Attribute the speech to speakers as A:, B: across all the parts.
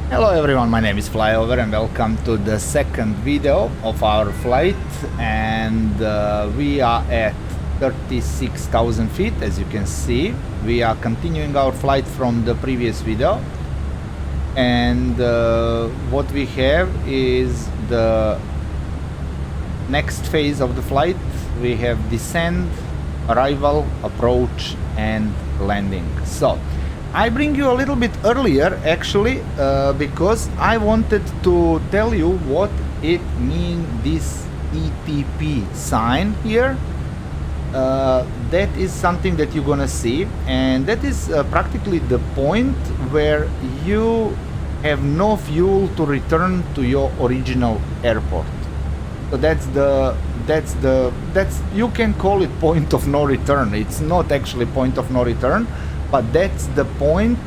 A: Hello everyone, my name is FlyOver and welcome to the second video of our flight, and we are at 36,000 feet. As you can see, we are continuing our flight from the previous video, and what we have is the next phase of the flight. We have descent, arrival, approach and landing. So I bring you a little bit earlier actually because I wanted to tell you what it means, this ETP sign here. That is something that you're gonna see, and that is practically the point where you have no fuel to return to your original airport. So that's you can call it point of no return. It's not actually point of no return, but that's the point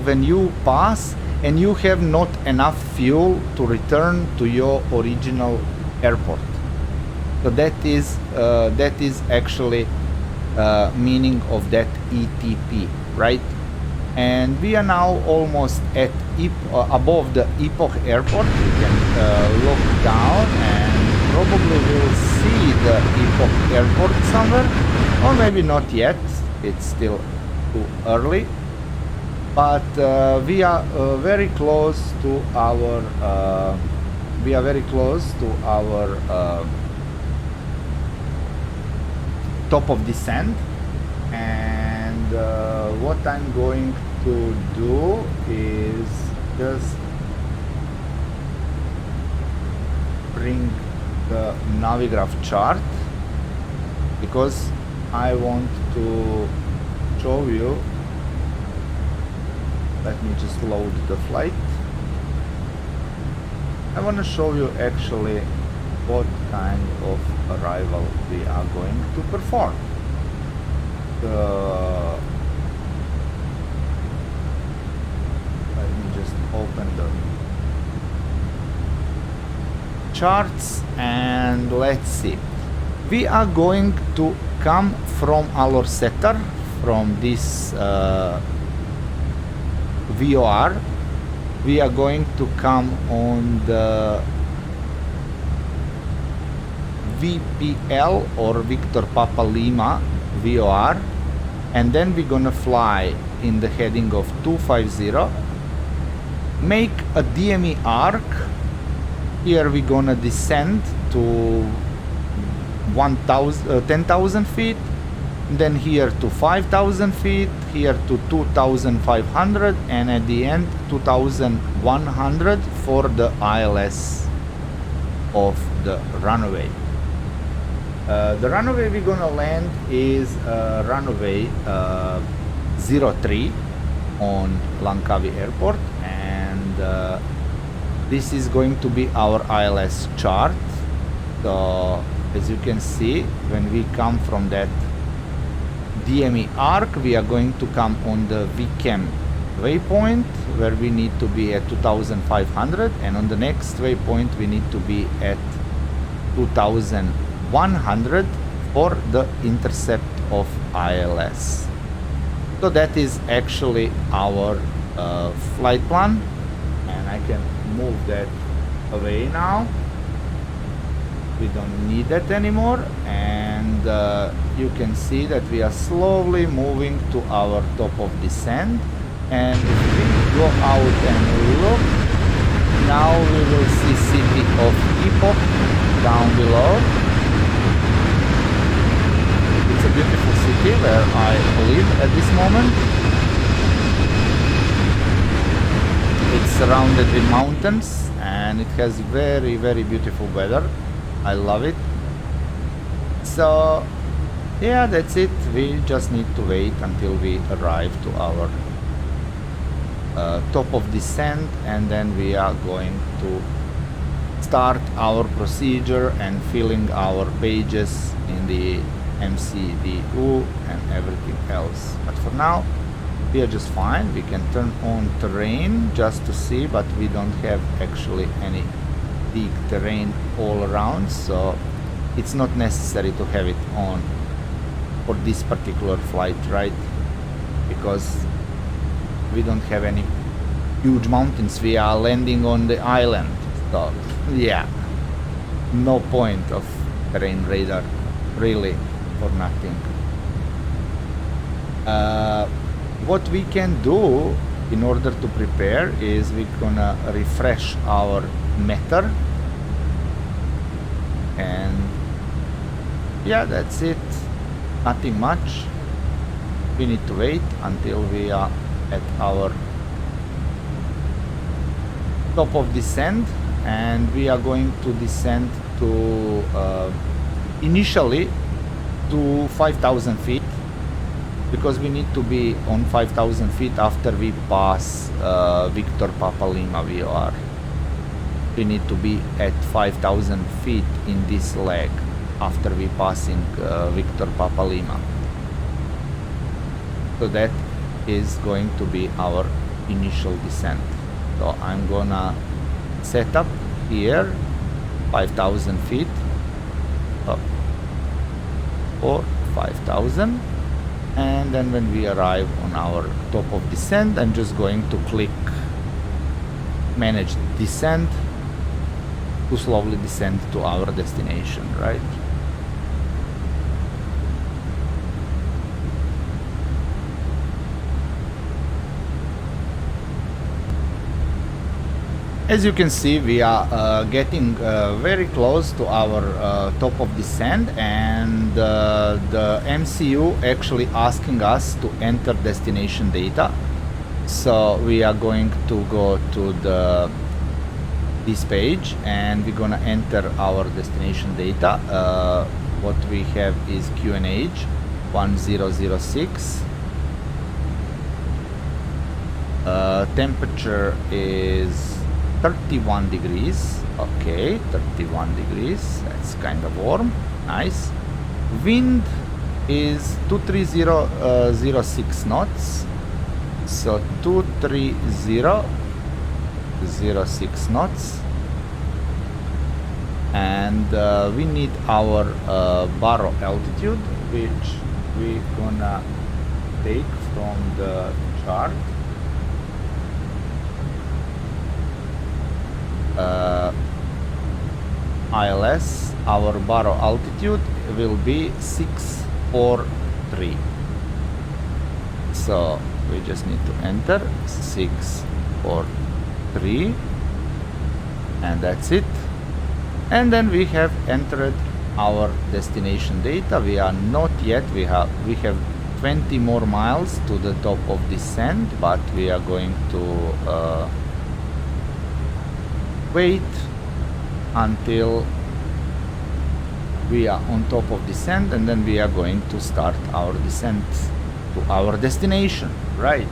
A: when you pass and you have not enough fuel to return to your original airport. So that is actually meaning of that ETP, right? And we are now almost at above the Epoch airport. You can look down and probably will see the Epoch airport somewhere, or maybe not yet. It's still too early, but we are very close to our top of descent. And what I'm going to do is just bring the Navigraph chart, because I want to show you. Let me just load the flight. I want to show you actually what kind of arrival we are going to perform. Let me just open the charts and let's see. We are going to come from our setter, from this VOR. We are going to come on the VPL, or Victor Papa Lima VOR, and then we're gonna fly in the heading of 250, make a DME arc. Here we're gonna descend to 10,000 feet, then here to 5,000 feet, here to 2,500, and at the end 2,100 for the ILS of the runway. The runway we're gonna land is runway 03 on Langkawi Airport, and this is going to be our ILS chart. So as you can see, when we come from that DME arc, we are going to come on the VCAM waypoint, where we need to be at 2,500, and on the next waypoint we need to be at 2,100 for the intercept of ILS. So that is actually our flight plan, and I can move that away now. We don't need that anymore, and you can see that we are slowly moving to our top of descent. And if we go out and look, now we will see city of Epoch down below. It's a beautiful city where I live at this moment. It's surrounded with mountains and it has very, very beautiful weather. I love it. So yeah, that's it. We just need to wait until we arrive to our top of descent, and then we are going to start our procedure and filling our pages in the MCDU and everything else. But for now we are just fine. We can turn on terrain just to see, but we don't have actually any big terrain all around, so it's not necessary to have it on for this particular flight, right? Because we don't have any huge mountains. We are landing on the island, so yeah, no point of terrain radar, really, for nothing. What we can do in order to prepare is we're gonna refresh our meter, and yeah, that's it, nothing much. We need to wait until we are at our top of descent, and we are going to descend to initially to 5,000 feet, because we need to be on 5,000 feet after we pass Victor Papa Lima VOR. We need to be at 5,000 feet in this leg after we passing Victor Papa Lima. So that is going to be our initial descent. So I'm gonna set up here 5,000 feet up or 5,000, and then when we arrive on our top of descent, I'm just going to click manage descent to slowly descend to our destination, right? As you can see, we are getting very close to our top of descent, and the MCU actually asking us to enter destination data. So we are going to go to this page, and we're gonna enter our destination data. What we have is QNH 1006. Temperature is 31 degrees. Okay, 31 degrees. That's kind of warm. Nice. Wind is 230.06 knots. So 230.06 knots. And we need our baro altitude, which we're gonna take from the chart. ILS, our baro altitude will be 643. So we just need to enter 643, and that's it. And then we have entered our destination data. We are not yet, we have 20 more miles to the top of descent, but we are going to wait until we are on top of descent, and then we are going to start our descent to our destination, right?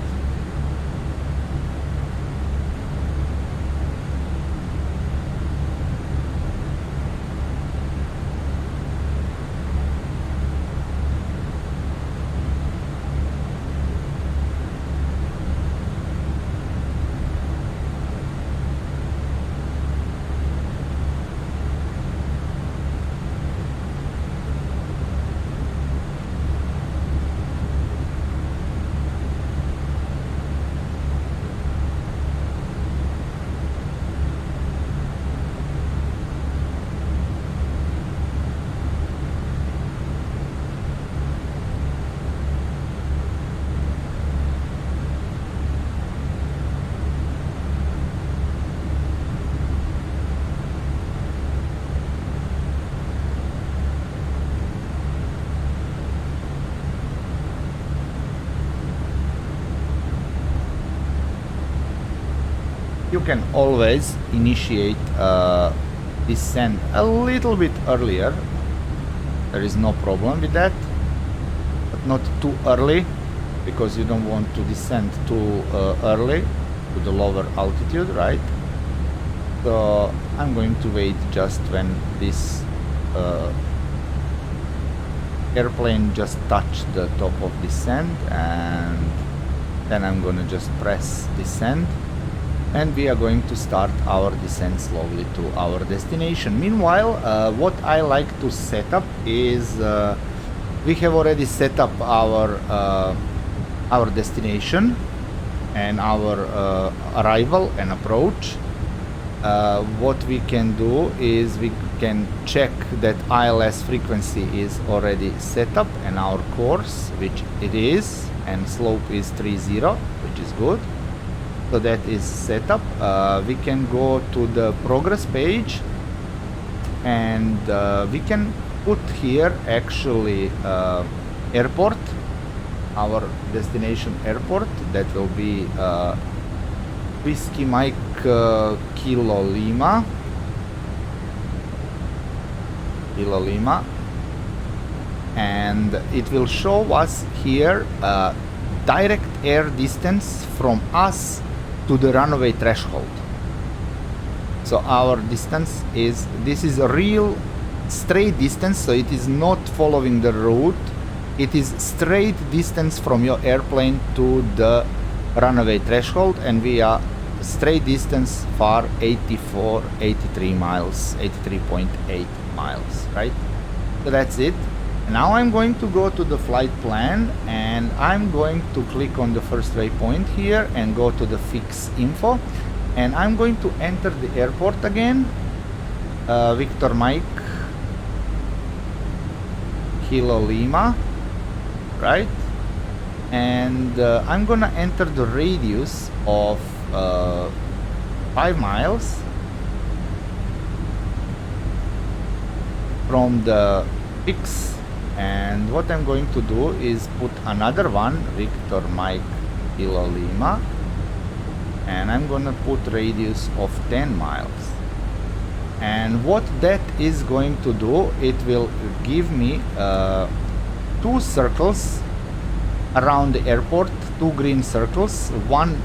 A: You can always initiate descent a little bit earlier. There is no problem with that, but not too early, because you don't want to descend too early to the lower altitude, right? So I'm going to wait just when this airplane just touched the top of descent, and then I'm gonna just press descent, and we are going to start our descent slowly to our destination. Meanwhile, what I like to set up is we have already set up our destination, and our arrival and approach. What we can do is we can check that ILS frequency is already set up and our course, which it is, and slope is 30, which is good. So that is set up. We can go to the progress page, and we can put here actually airport, our destination airport. That will be Whiskey Mike Kilo Lima, and it will show us here direct air distance from us to the runway threshold. So our distance is, this is a real straight distance, so it is not following the route. It is straight distance from your airplane to the runway threshold, and we are straight distance for 83 miles, 83.8 miles, right? So that's it. Now I'm going to go to the flight plan, and I'm going to click on the first waypoint here and go to the fix info, and I'm going to enter the airport again, Victor Mike Kilo Lima, right? And I'm gonna enter the radius of 5 miles from the fix. And what I'm going to do is put another one, Victor Mike Kilo Lima, and I'm gonna put radius of 10 miles. And what that is going to do, it will give me 2 circles around the airport, 2 green circles, one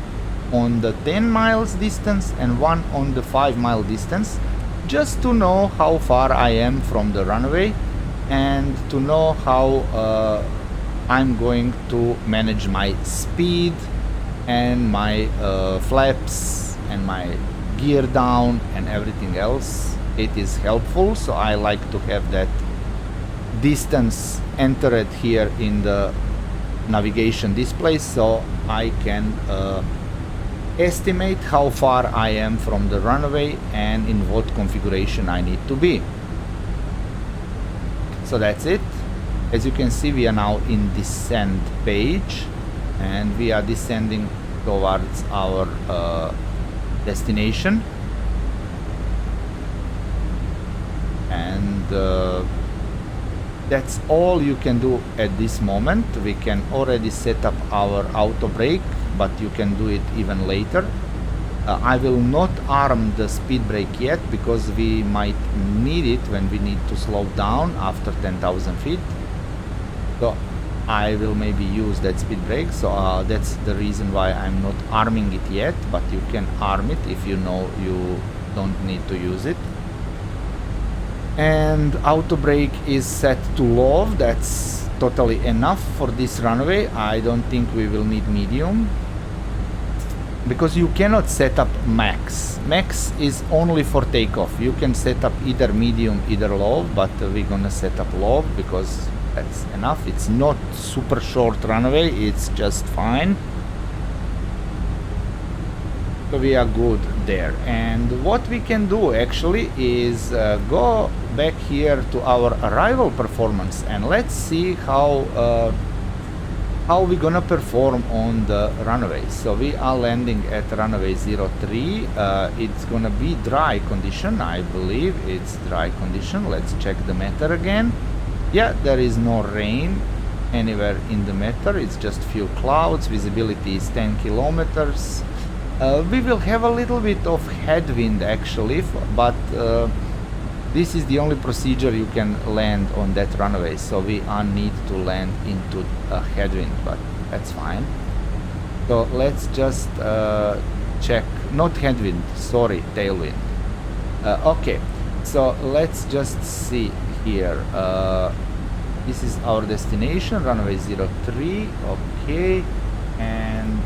A: on the 10 miles distance and one on the 5-mile distance, just to know how far I am from the runway, and to know how I'm going to manage my speed and my flaps and my gear down and everything else. It is helpful, so I like to have that distance entered here in the navigation display, so I can estimate how far I am from the runway and in what configuration I need to be. So that's it. As you can see, we are now in descent page, and we are descending towards our destination. And that's all you can do at this moment. We can already set up our auto brake, but you can do it even later. I will not arm the speed brake yet, because we might need it when we need to slow down after 10,000 feet. So I will maybe use that speed brake, so that's the reason why I'm not arming it yet, but you can arm it if you know you don't need to use it. And auto brake is set to low. That's totally enough for this runway. I don't think we will need medium, because you cannot set up max. Max is only for takeoff. You can set up either medium, either low, but we're gonna set up low because that's enough. It's not super short runway, it's just fine. So we are good there. And what we can do actually is go back here to our arrival performance, and let's see how we're gonna perform on the runway. So we are landing at runway 03. It's gonna be dry condition. I believe it's dry condition. Let's check the meter again. Yeah, there is no rain anywhere in the meter. It's just few clouds. Visibility is 10 kilometers. We will have a little bit of headwind actually, but this is the only procedure you can land on that runway, so we need to land into a headwind, but that's fine. So let's just check, not headwind, sorry, tailwind. Okay, so let's just see here. This is our destination, runway 03, okay, and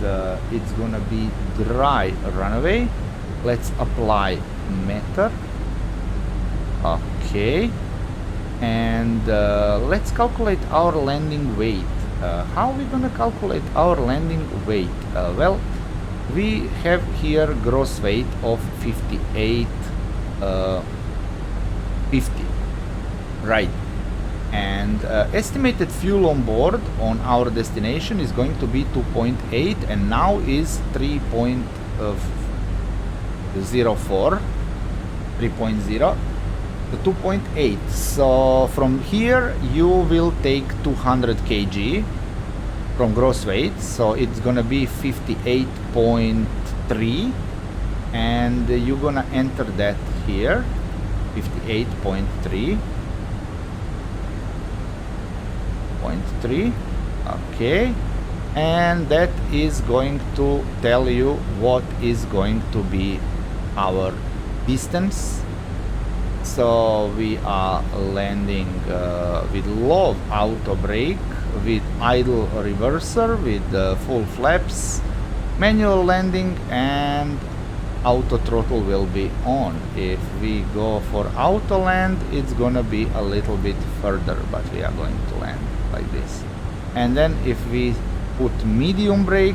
A: it's gonna be dry runway. Let's apply meter. Okay, and let's calculate our landing weight. How are we gonna calculate our landing weight? Well, we have here gross weight of 58 50, right? And estimated fuel on board on our destination is going to be 2.8 and now is 3.04 3.0 to 2.8. So from here you will take 200 kg from gross weight, so it's gonna be 58.3 and you're gonna enter that here, 58.3. Okay, and that is going to tell you what is going to be our distance. So we are landing with low auto brake, with idle reverser, with full flaps, manual landing, and auto throttle will be on. If we go for auto land, it's gonna be a little bit further, but we are going to land like this. And then if we put medium brake,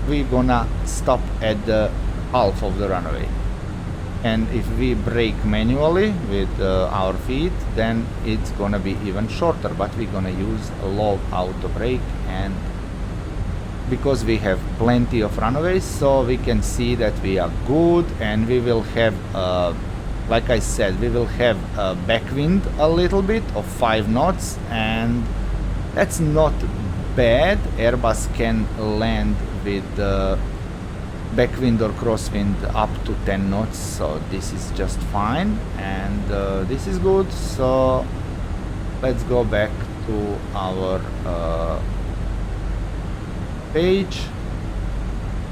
A: we're gonna stop at the half of the runway. And if we brake manually with our feet, then it's gonna be even shorter, but we're gonna use a low auto brake, and because we have plenty of runways, so we can see that we are good, and we will have like I said, we will have a backwind a little bit of 5 knots, and that's not bad. Airbus can land with backwind or crosswind up to 10 knots, so this is just fine, and this is good. So let's go back to our page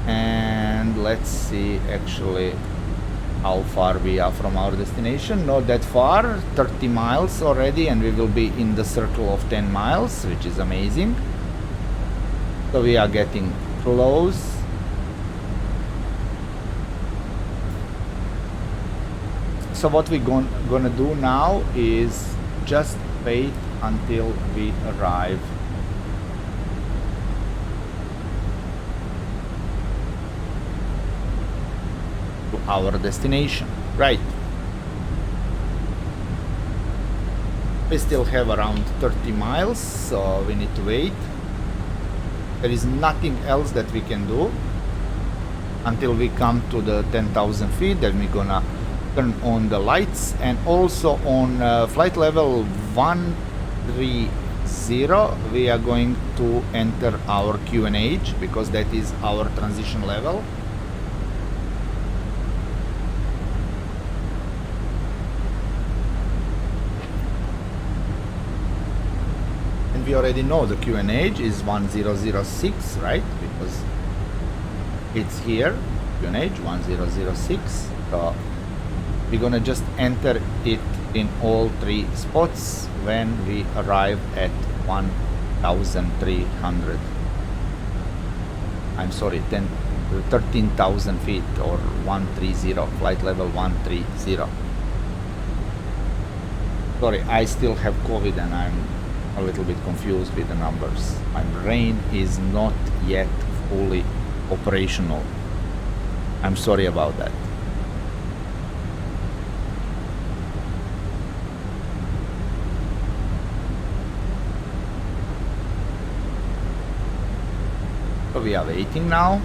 A: and let's see actually how far we are from our destination. Not that far, 30 miles already, and we will be in the circle of 10 miles, which is amazing. So we are getting close. So what we're gonna do now is just wait until we arrive to our destination. Right. We still have around 30 miles, so we need to wait. There is nothing else that we can do until we come to the 10,000 feet. Then we're gonna turn on the lights, and also on flight level 130 we are going to enter our QNH, because that is our transition level. And we already know the QNH is 1006, right? Because it's here, QNH 1006. So we're gonna just enter it in all 3 spots when we arrive at 1,300. I'm sorry, 13,000 feet, or 130, flight level 130. Sorry, I still have COVID and I'm a little bit confused with the numbers. My brain is not yet fully operational. I'm sorry about that. So we are waiting now.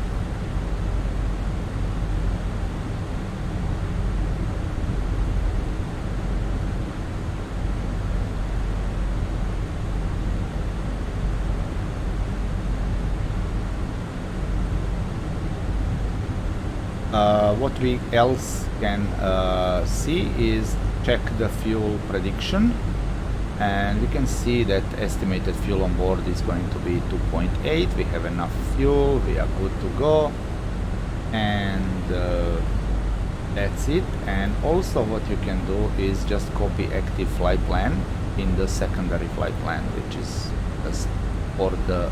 A: What we else can see is check the fuel prediction, and we can see that estimated fuel on board is going to be 2.8. We have enough fuel, we are good to go, and that's it. And also what you can do is just copy active flight plan in the secondary flight plan, which is just for the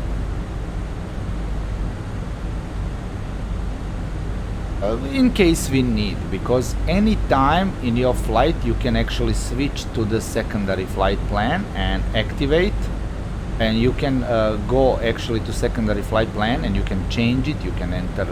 A: in case we need, because any time in your flight you can actually switch to the secondary flight plan and activate, and you can go actually to secondary flight plan and you can change it. You can enter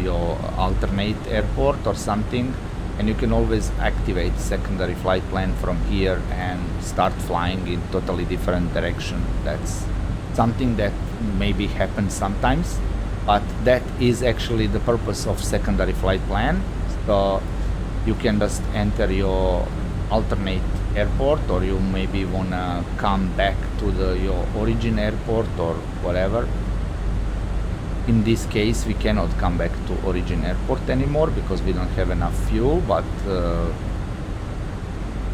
A: your alternate airport or something, and you can always activate secondary flight plan from here and start flying in totally different direction. That's something that maybe happens sometimes, but that is actually the purpose of secondary flight plan. So you can just enter your alternate airport, or you maybe wanna come back to your origin airport or whatever. In this case we cannot come back to origin airport anymore because we don't have enough fuel, but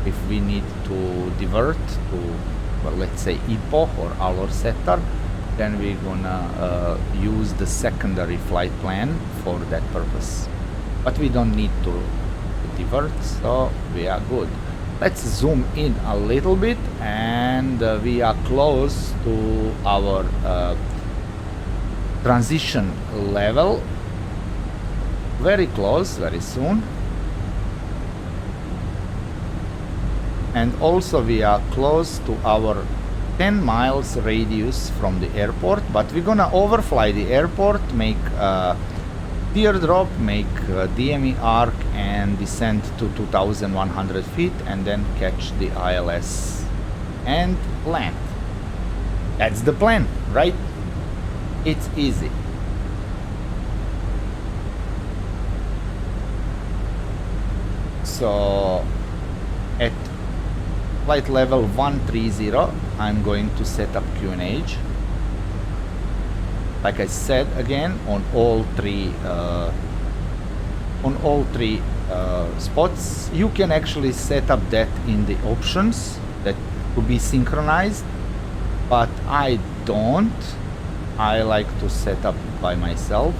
A: if we need to divert to, well, let's say IPO or Alor Setar, then we're gonna use the secondary flight plan for that purpose. But we don't need to divert, so we are good. Let's zoom in a little bit, and we are close to our transition level. Very close, very soon. And also we are close to our 10 miles radius from the airport, but we're gonna overfly the airport, make teardrop, make DME arc, and descend to 2100 feet, and then catch the ILS and land. That's the plan, right? It's easy. So at flight level 130 I'm going to set up QNH. Like I said, again, on all three spots. You can actually set up that in the options that to be synchronized, but I don't. I like to set up by myself.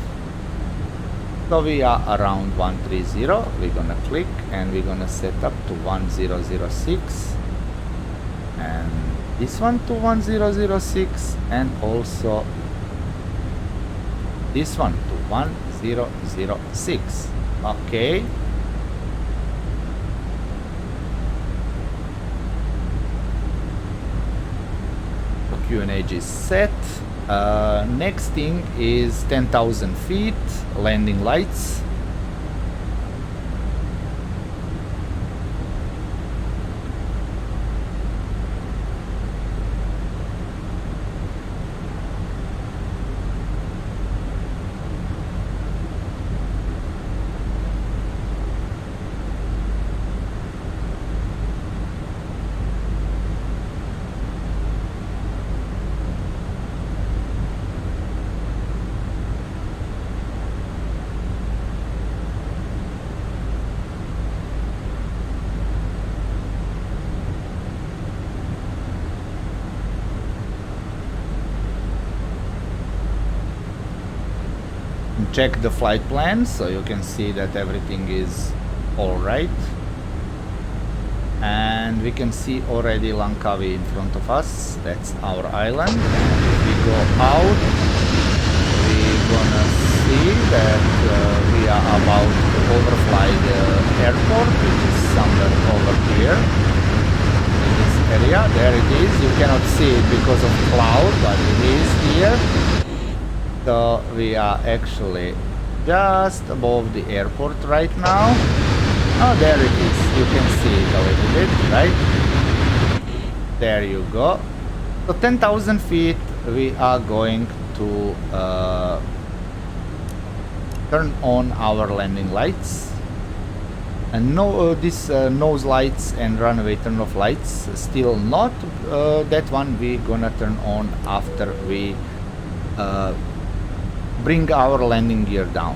A: So we are around 130. We're gonna click and we're gonna set up to 1006, and this one to 1006, and also this one to 1006. Okay. The QNH is set. Next thing is 10,000 feet, landing lights. Check the flight plan so you can see that everything is all right, and we can see already Langkawi in front of us. That's our island, and if we go out we're gonna see that we are about to overfly the airport, which is somewhere over here in this area. There it is. You cannot see it because of cloud, but it is here. So we are actually just above the airport right now. Oh, there it is. You can see it a little bit, right? There you go. So 10,000 feet, we are going to turn on our landing lights. And no, this nose lights and runway turn-off lights still not. That one we gonna turn on after we bring our landing gear down,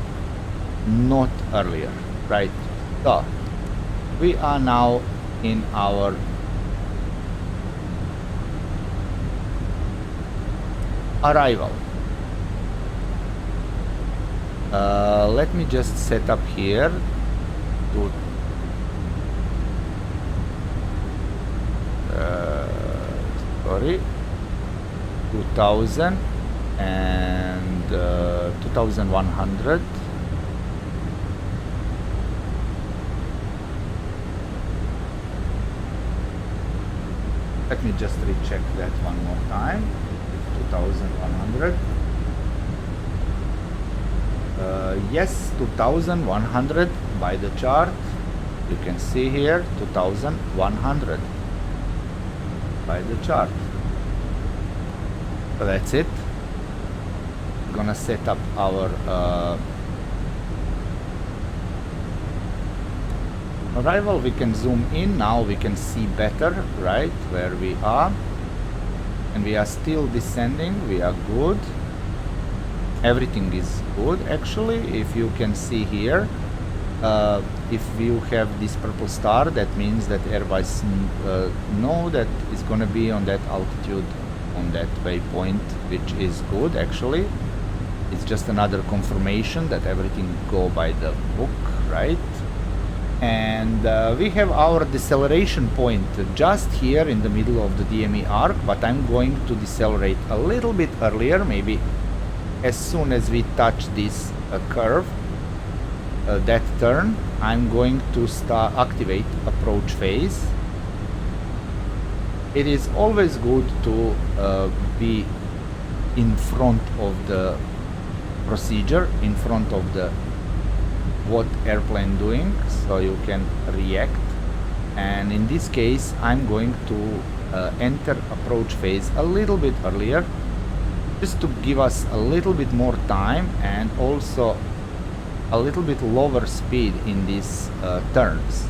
A: not earlier, right? So we are now in our arrival. Let me just set up here to sorry, 2000 and 2100. Let me just recheck that one more time. 2100. Yes, 2100 by the chart. You can see here 2100 by the chart. So that's it. We're gonna set up our arrival. We can zoom in now. We can see better, right, where we are, and we are still descending. We are good. Everything is good actually. If you can see here, if you have this purple star, that means that Airbus know that it's gonna be on that altitude, on that waypoint, which is good actually. It's just another confirmation that everything go by the book, right? And we have our deceleration point just here in the middle of the DME arc, but I'm going to decelerate a little bit earlier, maybe as soon as we touch this curve, that turn. I'm going to activate approach phase. It is always good to be in front of the procedure, in front of the what airplane doing, so you can react. And in this case I'm going to enter approach phase a little bit earlier, just to give us a little bit more time and also a little bit lower speed in these turns.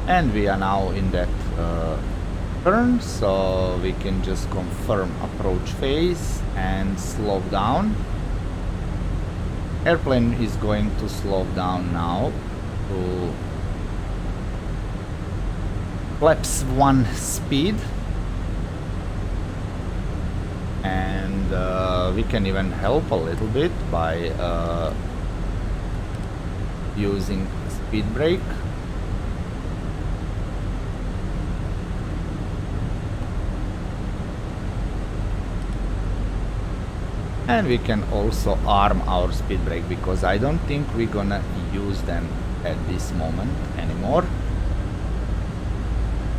A: And we are now in that turn, so we can just confirm approach phase and slow down. Airplane is going to slow down now to flaps 1 speed, and we can even help a little bit by using speed brake. And we can also arm our speed brake, because I don't think we're gonna use them at this moment anymore.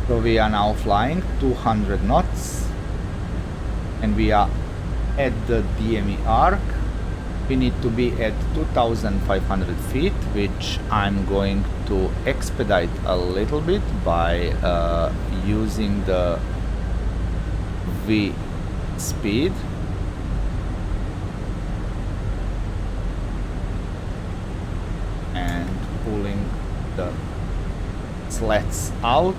A: So we are now flying 200 knots and we are at the DME arc. We need to be at 2,500 feet, which I'm going to expedite a little bit by using the V speed. And pulling the slats out.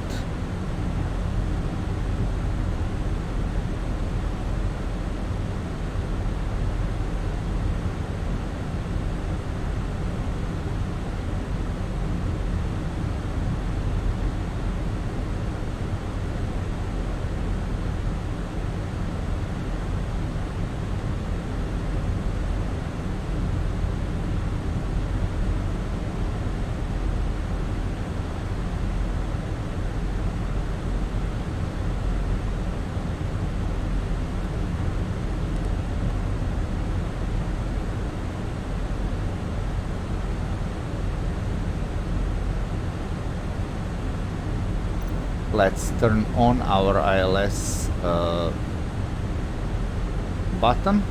A: Let's turn on our ILS button.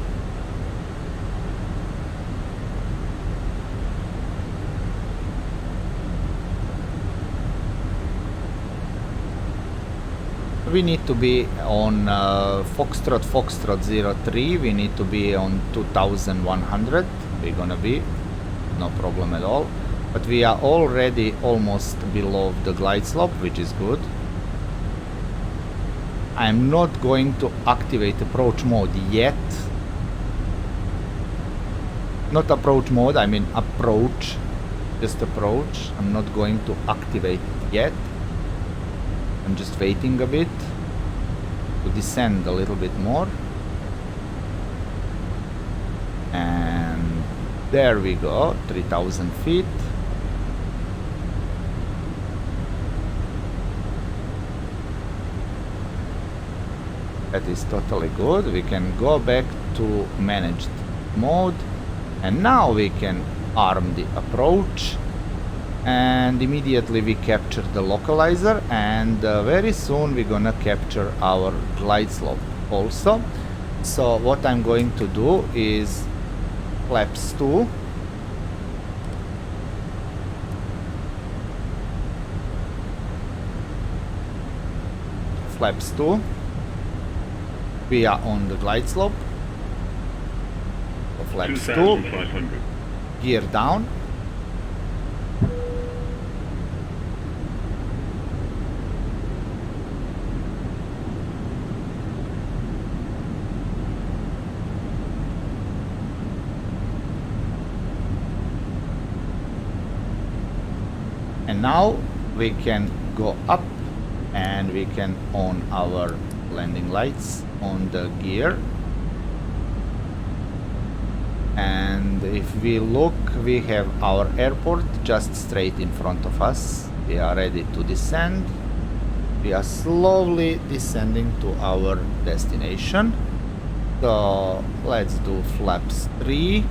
A: We need to be on Foxtrot 03, we need to be on 2100, we're gonna be, no problem at all. But we are already almost below the glide slope, which is good. I'm not going to activate approach mode yet. Not approach mode, I mean approach. Just approach. I'm not going to activate it yet. I'm just waiting a bit to descend a little bit more. And there we go, 3,000 feet. That is totally good. We can go back to managed mode, and now we can arm the approach, and immediately we capture the localizer, and very soon we're gonna capture our glide slope also. So what I'm going to do is flaps 2. Flaps 2. We are on the glide slope. So flaps 2. Gear down. And now we can go up and we can on our landing lights on the gear. And if we look, we have our airport just straight in front of us. We are ready to descend. We are slowly descending to our destination. So let's do flaps 3.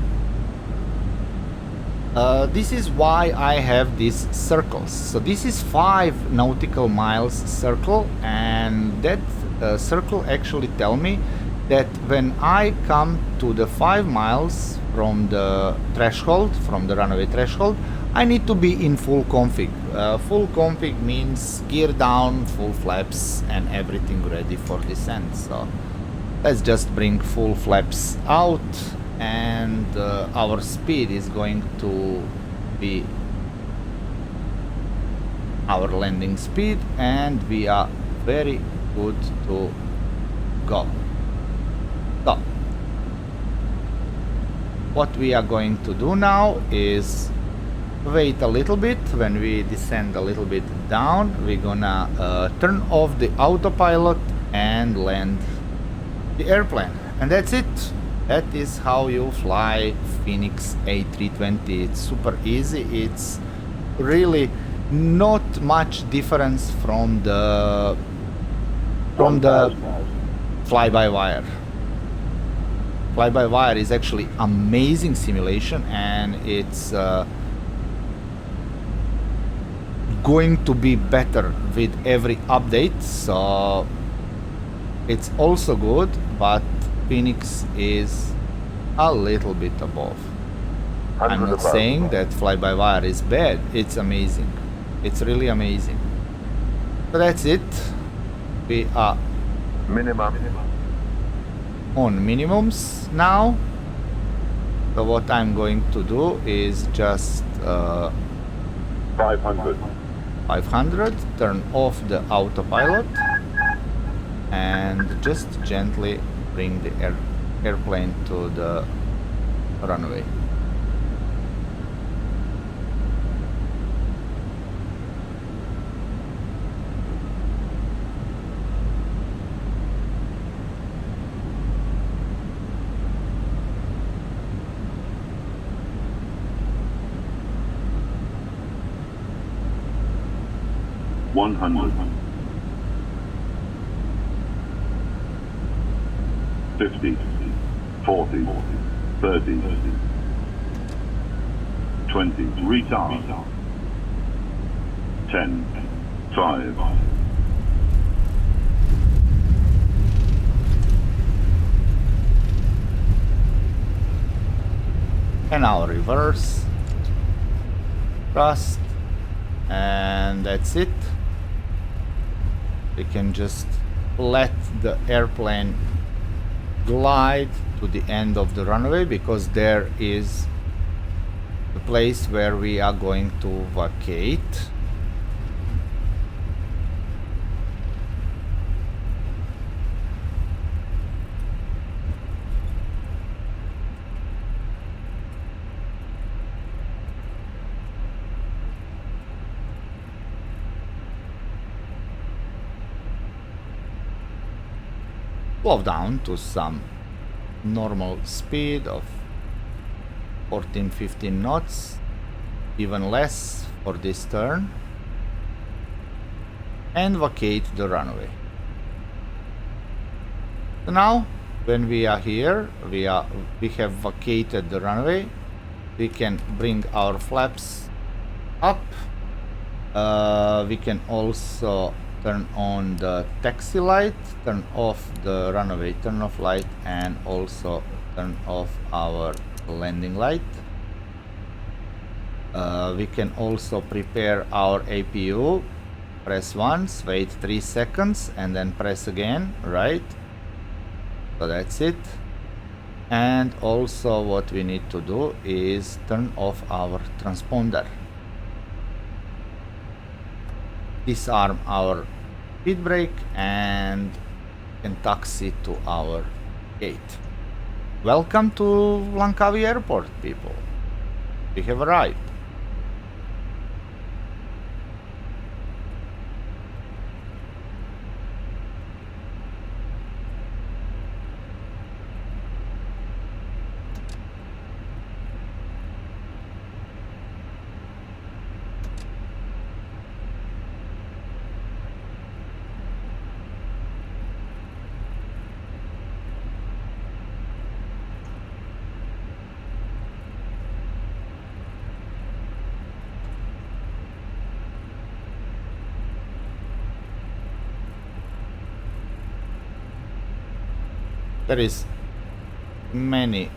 A: This is why I have these circles. So this is 5 nautical miles circle, and that circle actually tell me that when I come to the 5 miles from the threshold, from the runway threshold, I need to be in full config. Full config means gear down, full flaps, and everything ready for descent. So let's just bring full flaps out, and our speed is going to be our landing speed, and we are very good to go. So what we are going to do now is wait a little bit. When we descend a little bit down, we're gonna turn off the autopilot and land the airplane, and that's it. That is how you fly FENIX A320. It's super easy. It's really not much difference from the fly-by-wire. Fly-by-wire is actually amazing simulation, and it's going to be better with every update. So it's also good, but FENIX is a little bit above. I'm not saying that fly-by-wire is bad. It's amazing. It's really amazing. So that's it. We are on minimums now. So what I'm going to do is just 500, turn off the autopilot, and just gently bring the airplane to the runway.
B: $100, $50, $40, $30, $20, retard, $10, $5.
A: And now reverse, thrust, and that's it. We can just let the airplane glide to the end of the runway, because there is the place where we are going to vacate. slow down to some normal speed of 14-15 knots, even less for this turn, and vacate the runway. So now when we are here, we have vacated the runway. We can bring our flaps up. We can also turn on the taxi light, turn off the runway turn off light, and also turn off our landing light. We can also prepare our APU. Press once, wait 3 seconds, and then press again, right? So that's it. And also what we need to do is turn off our transponder. Disarm our speed brake and can taxi to our gate. Welcome to Langkawi Airport, people. We have arrived. There is many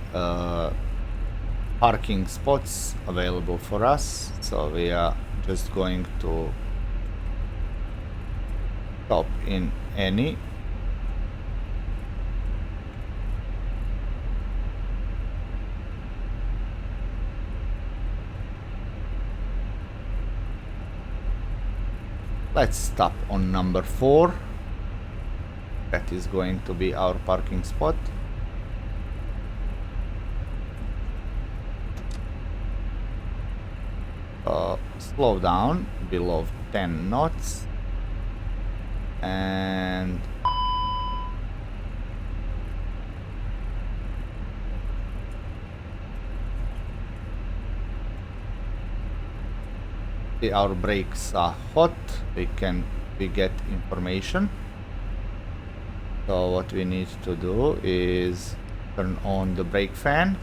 A: parking spots available for us, so we are just going to stop in any. Let's stop on number 4. That is going to be our parking spot. Slow down below 10 knots and our brakes are hot. We get information. So what we need to do is turn on the brake fan,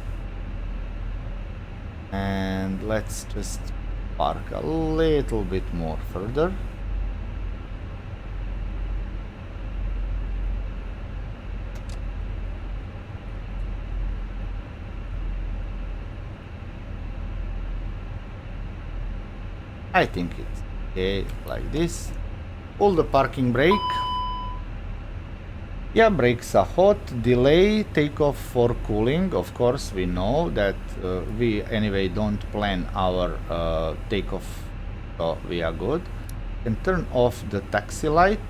A: and let's just park a little bit more further. I think it's okay like this. Pull the parking brake. Yeah, brakes are hot. Delay takeoff for cooling. Of course, we know that we anyway don't plan our takeoff, so we are good. You can turn off the taxi light.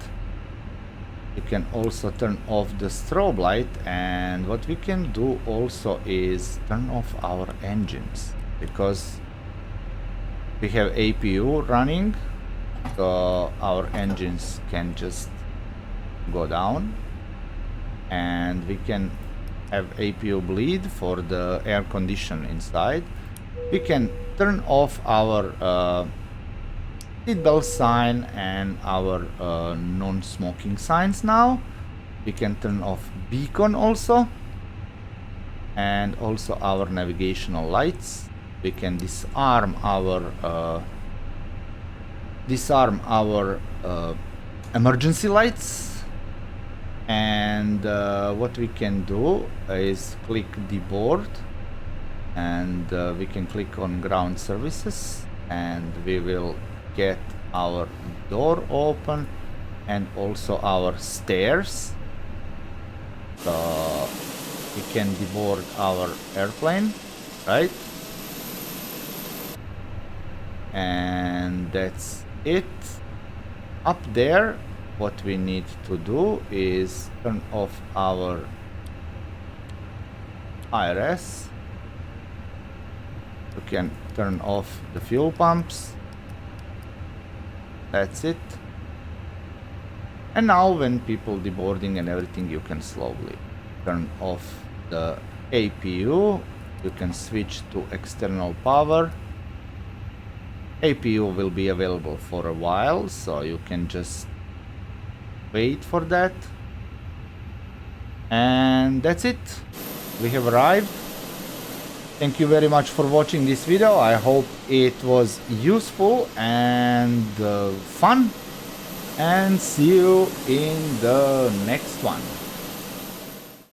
A: You can also turn off the strobe light, and what we can do also is turn off our engines, because we have APU running, so our engines can just go down. And we can have APU bleed for the air condition inside. We can turn off our seatbelt sign and our non-smoking signs now. We can turn off beacon also, and also our navigational lights. We can disarm our emergency lights. And what we can do is click deboard, and we can click on ground services, and we will get our door open and also our stairs. So we can deboard our airplane, right? And that's it. Up there, what we need to do is turn off our IRS. We can turn off the fuel pumps. That's it. And now when people deboarding and everything, you can slowly turn off the APU. You can switch to external power. APU will be available for a while, so you can just wait for that. And that's it. We have arrived. Thank you very much for watching this video. I hope it was useful and fun. And see you in the next one.